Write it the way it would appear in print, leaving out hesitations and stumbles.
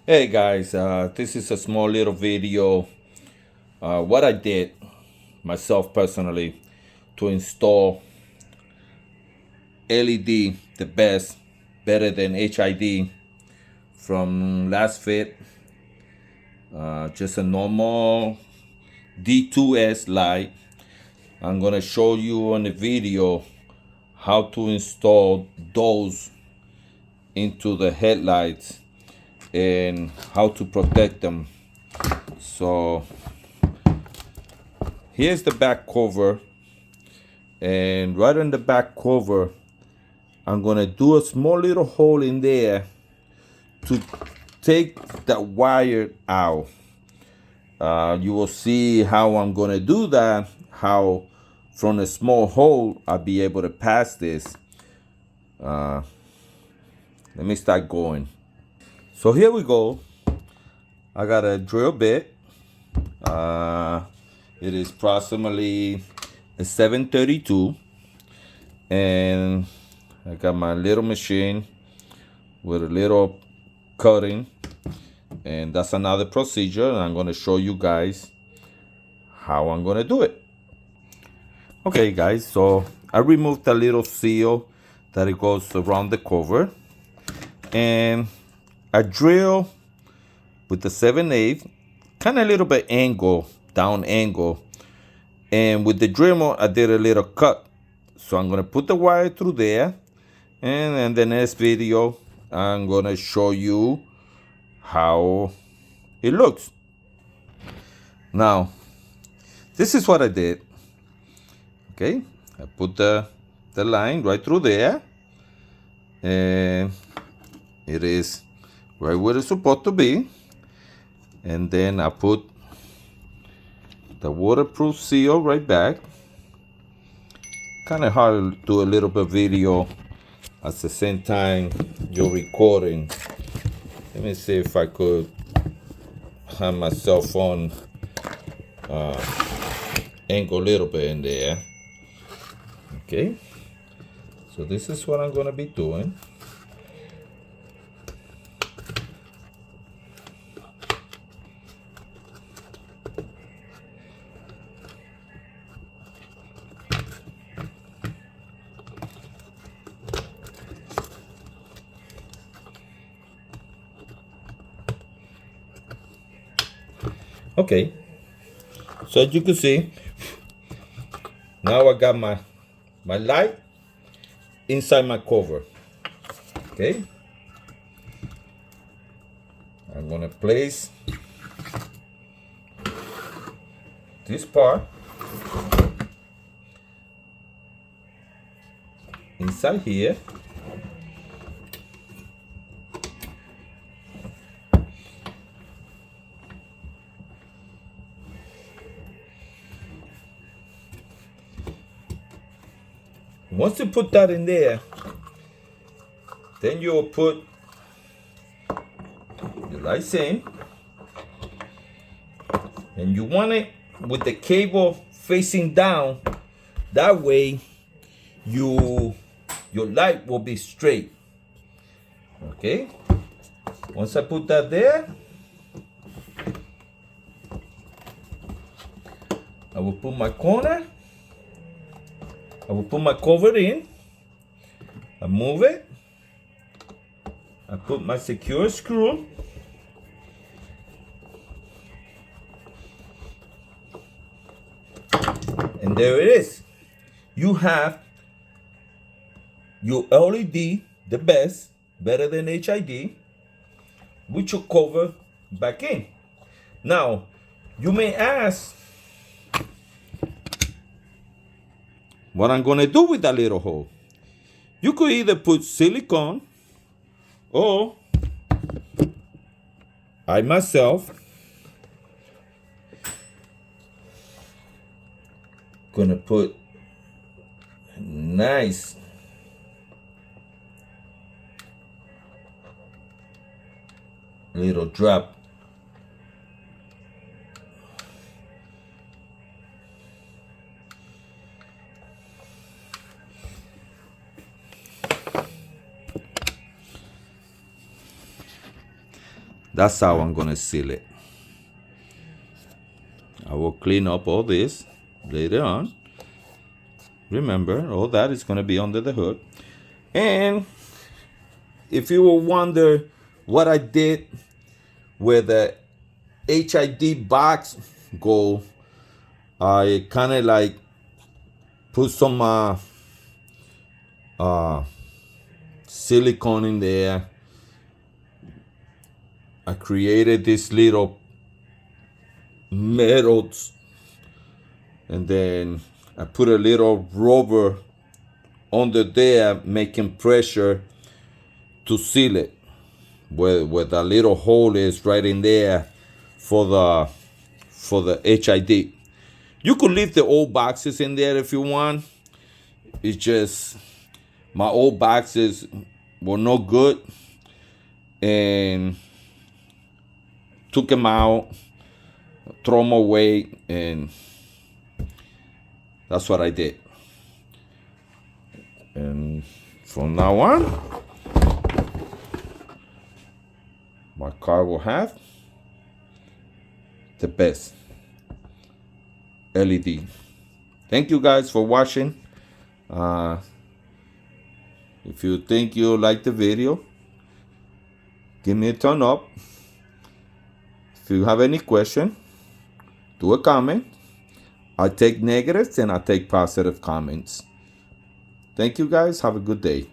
Hey guys, this is a small little video. What I did myself personally to install LED, the best, better than HID from Lastfit. Just a normal D2S light. I'm gonna show you on the video how to install those into the headlights and how to protect them. So here's the back cover, and right on the back cover I'm gonna do a small little hole in there to take that wire out. You will see how I'm gonna do that, how from a small hole I'll be able to pass this. Let me start going. So here we go. I got a drill bit. It is approximately a 732, and I got my little machine with a little cutting, and that's another procedure, and I'm going to show you guys how I'm going to do it. Okay guys, so I removed the little seal that it goes around the cover, and I drill with the 7/8, kind of a little bit angle, down angle, and with the Dremel I did a little cut. So I'm gonna put the wire through there, and in the next video I'm gonna show you how it looks. Now this is what I did. Okay, I put the line right through there, and it is right where it's supposed to be. And then I put the waterproof seal right back. Kind of hard to do a little bit of video at the same time you're recording. Let me see if I could have my cell phone angle a little bit in there. Okay, so this is what I'm gonna be doing. Okay, so as you can see, now I got my light inside my cover. Okay, I'm gonna place this part inside here. Once you put that in there, then you'll put the lights in, and you want it with the cable facing down. That way your light will be straight. Okay, once I put that there, I will put my corner. I will put my cover in, I move it, I put my secure screw, and there it is. You have your LED, the best, better than HID, with your cover back in. Now, you may ask, what I'm gonna do with that little hole? You could either put silicone, or I myself gonna put a nice little drop That's how I'm gonna seal it. I will clean up all this later on. Remember, all that is gonna be under the hood. And if you will wonder what I did with the HID box go, I kind of like put some silicone in there. I created this little metals, and then I put a little rubber under there, making pressure to seal it, where the little hole is right in there for the HID. You could leave the old boxes in there if you want. It's just my old boxes were no good, and took them out, throw them away, and that's what I did. And from now on, my car will have the best LED. Thank you guys for watching. If you think you like the video, give me a thumbs up. If you have any question, do a comment. I take negatives and I take positive comments. Thank you guys. Have a good day.